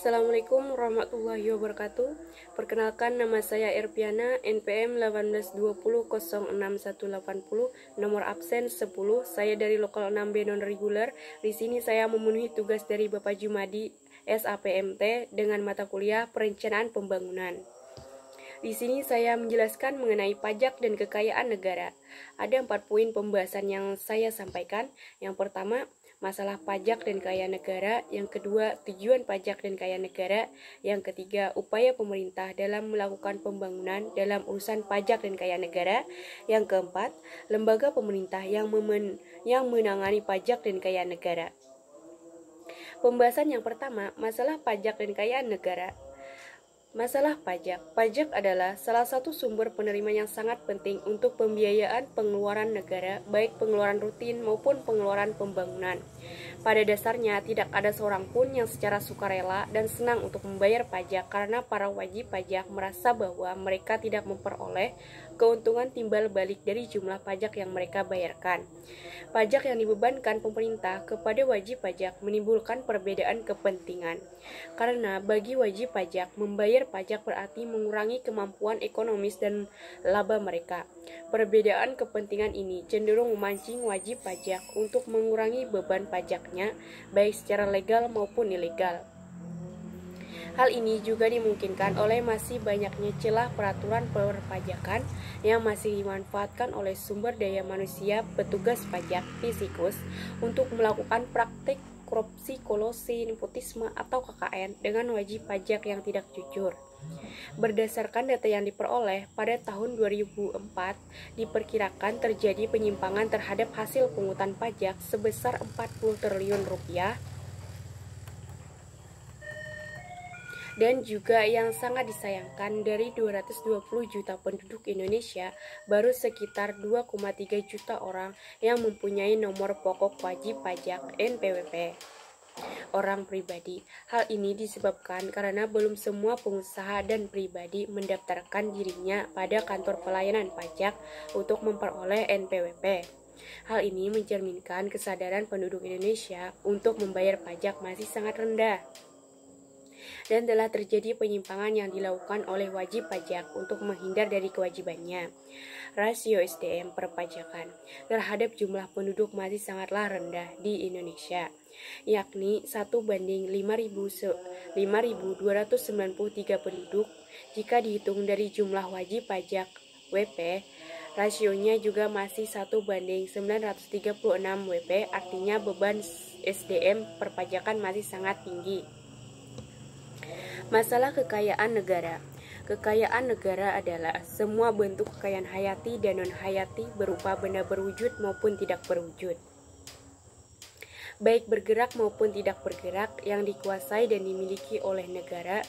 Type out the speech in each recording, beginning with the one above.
Assalamualaikum warahmatullahi wabarakatuh. Perkenalkan, nama saya Erpiana, NPM 1820061180, nomor absen 10. Saya dari lokal 6B non reguler. Di sini saya memenuhi tugas dari Bapak Jumadi SAPMT dengan mata kuliah Perencanaan Pembangunan. Di sini saya menjelaskan mengenai pajak dan kekayaan negara. Ada 4 poin pembahasan yang saya sampaikan. Yang pertama, masalah pajak dan kekayaan negara. Yang kedua, tujuan pajak dan kekayaan negara. Yang ketiga, upaya pemerintah dalam melakukan pembangunan dalam urusan pajak dan kekayaan negara. Yang keempat, lembaga pemerintah yang menangani pajak dan kekayaan negara. Pembahasan yang pertama, masalah pajak dan kekayaan negara. Masalah pajak. Pajak adalah salah satu sumber penerimaan yang sangat penting untuk pembiayaan pengeluaran negara, baik pengeluaran rutin maupun pengeluaran pembangunan. Pada dasarnya, tidak ada seorang pun yang secara sukarela dan senang untuk membayar pajak karena para wajib pajak merasa bahwa mereka tidak memperoleh keuntungan timbal balik dari jumlah pajak yang mereka bayarkan. Pajak yang dibebankan pemerintah kepada wajib pajak menimbulkan perbedaan kepentingan. Karena bagi wajib pajak, membayar pajak berarti mengurangi kemampuan ekonomis dan laba mereka. Perbedaan kepentingan ini cenderung memancing wajib pajak untuk mengurangi beban pajaknya, baik secara legal maupun ilegal. Hal ini juga dimungkinkan oleh masih banyaknya celah peraturan perpajakan yang masih dimanfaatkan oleh sumber daya manusia petugas pajak fisikus untuk melakukan praktik korupsi, kolusi, nepotisme, atau KKN dengan wajib pajak yang tidak jujur. Berdasarkan data yang diperoleh pada tahun 2004, diperkirakan terjadi penyimpangan terhadap hasil pungutan pajak sebesar 40 triliun rupiah. Dan juga yang sangat disayangkan, dari 220 juta penduduk Indonesia, baru sekitar 2,3 juta orang yang mempunyai nomor pokok wajib pajak NPWP orang pribadi. Hal ini disebabkan karena belum semua pengusaha dan pribadi mendaftarkan dirinya pada kantor pelayanan pajak untuk memperoleh NPWP. Hal ini mencerminkan kesadaran penduduk Indonesia untuk membayar pajak masih sangat rendah. Dan telah terjadi penyimpangan yang dilakukan oleh wajib pajak untuk menghindar dari kewajibannya. Rasio SDM perpajakan terhadap jumlah penduduk masih sangatlah rendah di Indonesia, yakni 1:5.293 penduduk. Jika dihitung dari jumlah wajib pajak WP, rasionya juga masih 1:936 WP, artinya beban SDM perpajakan masih sangat tinggi. Masalah kekayaan negara. Kekayaan negara adalah semua bentuk kekayaan hayati dan non-hayati berupa benda berwujud maupun tidak berwujud, baik bergerak maupun tidak bergerak, yang dikuasai dan dimiliki oleh negara.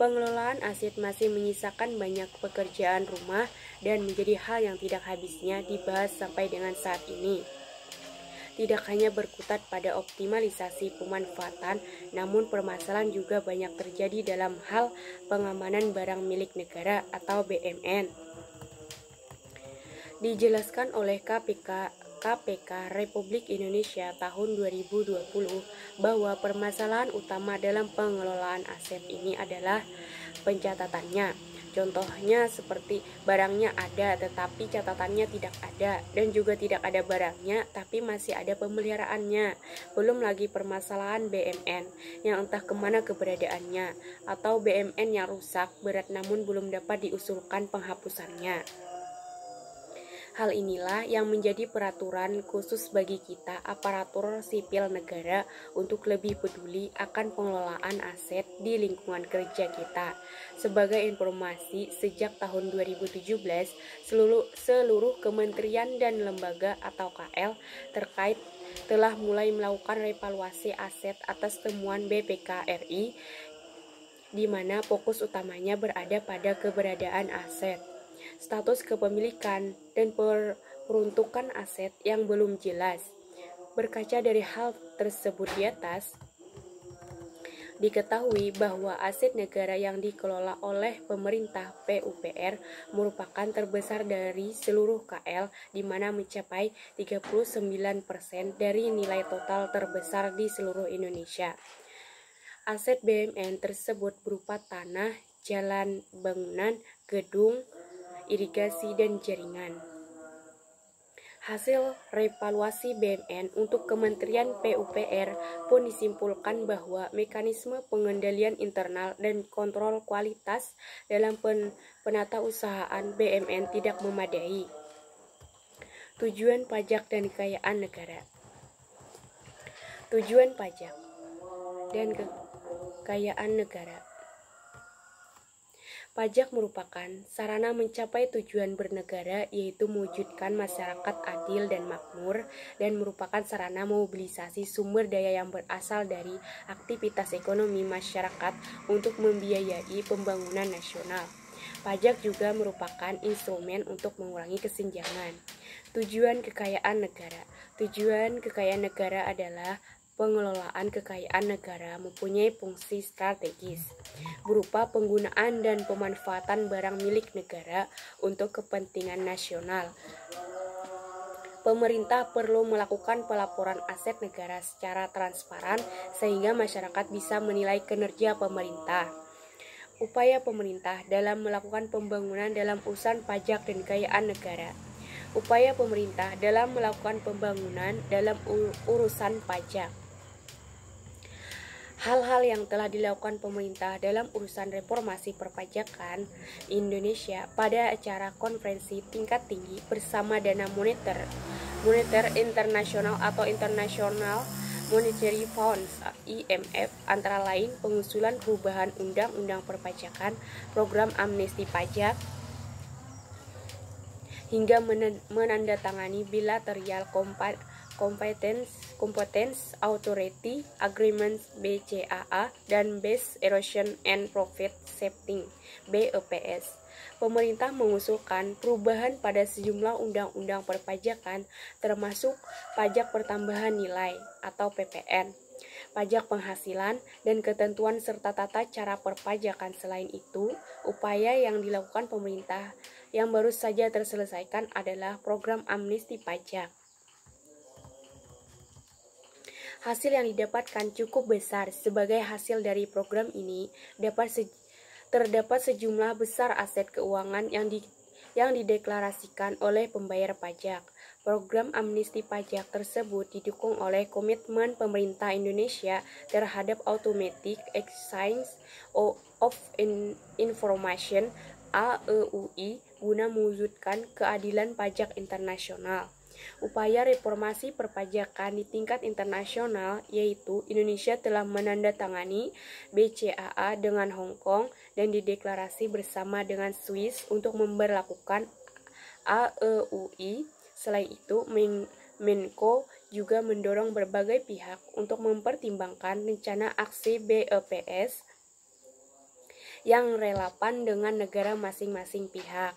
Pengelolaan aset masih menyisakan banyak pekerjaan rumah dan menjadi hal yang tidak habisnya dibahas sampai dengan saat ini. Tidak hanya berkutat pada optimalisasi pemanfaatan, namun permasalahan juga banyak terjadi dalam hal pengamanan barang milik negara atau BMN. Dijelaskan oleh KPK Republik Indonesia tahun 2020 bahwa permasalahan utama dalam pengelolaan aset ini adalah pencatatannya. Contohnya seperti barangnya ada tetapi catatannya tidak ada, dan juga tidak ada barangnya tapi masih ada pemeliharaannya. Belum lagi permasalahan BMN yang entah kemana keberadaannya, atau BMN yang rusak berat namun belum dapat diusulkan penghapusannya. Hal inilah yang menjadi peraturan khusus bagi kita aparatur sipil negara untuk lebih peduli akan pengelolaan aset di lingkungan kerja kita. Sebagai informasi, sejak tahun 2017, seluruh kementerian dan lembaga atau KL terkait telah mulai melakukan revaluasi aset atas temuan BPK RI, di mana fokus utamanya berada pada keberadaan aset, status kepemilikan, dan peruntukan aset yang belum jelas. Berkaca dari hal tersebut di atas, diketahui bahwa aset negara yang dikelola oleh pemerintah PUPR merupakan terbesar dari seluruh KL, di mana mencapai 39% dari nilai total terbesar di seluruh Indonesia. Aset BUMN tersebut berupa tanah, jalan, bangunan, gedung, irigasi, dan jaringan. Hasil revaluasi BUMN untuk Kementerian PUPR pun disimpulkan bahwa mekanisme pengendalian internal dan kontrol kualitas dalam penatausahaan BUMN tidak memadai. Tujuan pajak dan kekayaan negara. Tujuan pajak dan kekayaan negara. Pajak merupakan sarana mencapai tujuan bernegara, yaitu mewujudkan masyarakat adil dan makmur, dan merupakan sarana mobilisasi sumber daya yang berasal dari aktivitas ekonomi masyarakat untuk membiayai pembangunan nasional. Pajak juga merupakan instrumen untuk mengurangi kesenjangan. Tujuan kekayaan negara. Tujuan kekayaan negara adalah pengelolaan kekayaan negara mempunyai fungsi strategis berupa penggunaan dan pemanfaatan barang milik negara untuk kepentingan nasional. Pemerintah perlu melakukan pelaporan aset negara secara transparan sehingga masyarakat bisa menilai kinerja pemerintah. Upaya pemerintah dalam melakukan pembangunan dalam urusan pajak dan kekayaan negara. Upaya pemerintah dalam melakukan pembangunan dalam urusan pajak. Hal-hal yang telah dilakukan pemerintah dalam urusan reformasi perpajakan Indonesia pada acara konferensi tingkat tinggi bersama Dana Moneter Internasional atau International Monetary Fund (IMF) antara lain pengusulan perubahan undang-undang perpajakan, program amnesti pajak, hingga menandatangani bilateral Competence Authority Agreements BCAA dan Base Erosion and Profit Shifting BEPS. Pemerintah mengusulkan perubahan pada sejumlah undang-undang perpajakan termasuk pajak pertambahan nilai atau PPN, pajak penghasilan, dan ketentuan serta tata cara perpajakan. Selain itu, upaya yang dilakukan pemerintah yang baru saja terselesaikan adalah program amnesti pajak. Hasil yang didapatkan cukup besar. Sebagai hasil dari program ini, terdapat sejumlah besar aset keuangan yang dideklarasikan oleh pembayar pajak. Program amnesti pajak tersebut didukung oleh komitmen pemerintah Indonesia terhadap Automatic Exchange of Information (AEUI) guna mewujudkan keadilan pajak internasional. Upaya reformasi perpajakan di tingkat internasional, yaitu Indonesia telah menandatangani BCAA dengan Hong Kong dan dideklarasi bersama dengan Swiss untuk memberlakukan AEUI. Selain itu, Menko juga mendorong berbagai pihak untuk mempertimbangkan rencana aksi BEPS yang relevan dengan negara masing-masing pihak.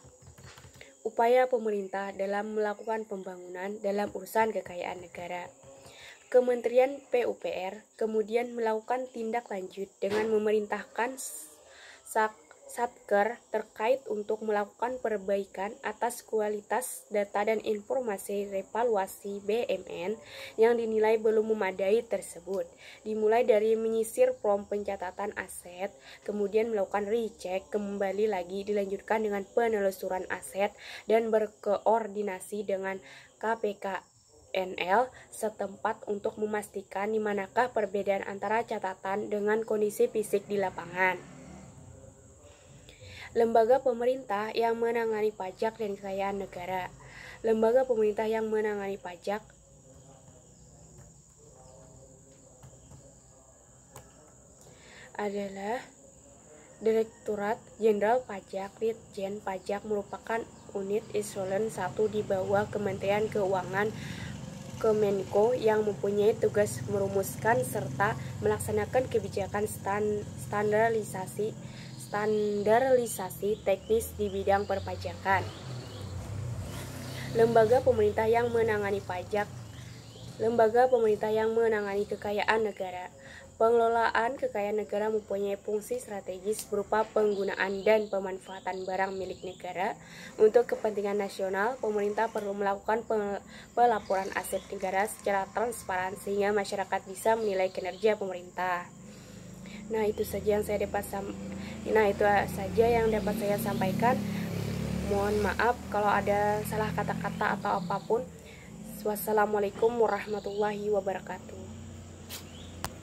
Upaya pemerintah dalam melakukan pembangunan dalam urusan kekayaan negara. Kementerian PUPR kemudian melakukan tindak lanjut dengan memerintahkan Satker terkait untuk melakukan perbaikan atas kualitas data dan informasi revaluasi BUMN yang dinilai belum memadai tersebut, dimulai dari menyisir form pencatatan aset, kemudian melakukan recheck, kembali lagi dilanjutkan dengan penelusuran aset dan berkoordinasi dengan KPKNL setempat untuk memastikan di manakah perbedaan antara catatan dengan kondisi fisik di lapangan. Lembaga pemerintah yang menangani pajak dan kekayaan negara. Lembaga pemerintah yang menangani pajak adalah Direktorat Jenderal Pajak. Ditjen Pajak merupakan unit eselon 1 di bawah Kementerian Keuangan Kemenko yang mempunyai tugas merumuskan serta melaksanakan kebijakan standarisasi teknis di bidang perpajakan. Lembaga pemerintah yang menangani pajak. Lembaga pemerintah yang menangani kekayaan negara. Pengelolaan kekayaan negara mempunyai fungsi strategis berupa penggunaan dan pemanfaatan barang milik negara untuk kepentingan nasional. Pemerintah perlu melakukan pelaporan aset negara secara transparan sehingga masyarakat bisa menilai kinerja pemerintah. Nah, itu saja yang dapat saya sampaikan. Mohon maaf kalau ada salah kata-kata atau apapun. Wassalamualaikum warahmatullahi wabarakatuh.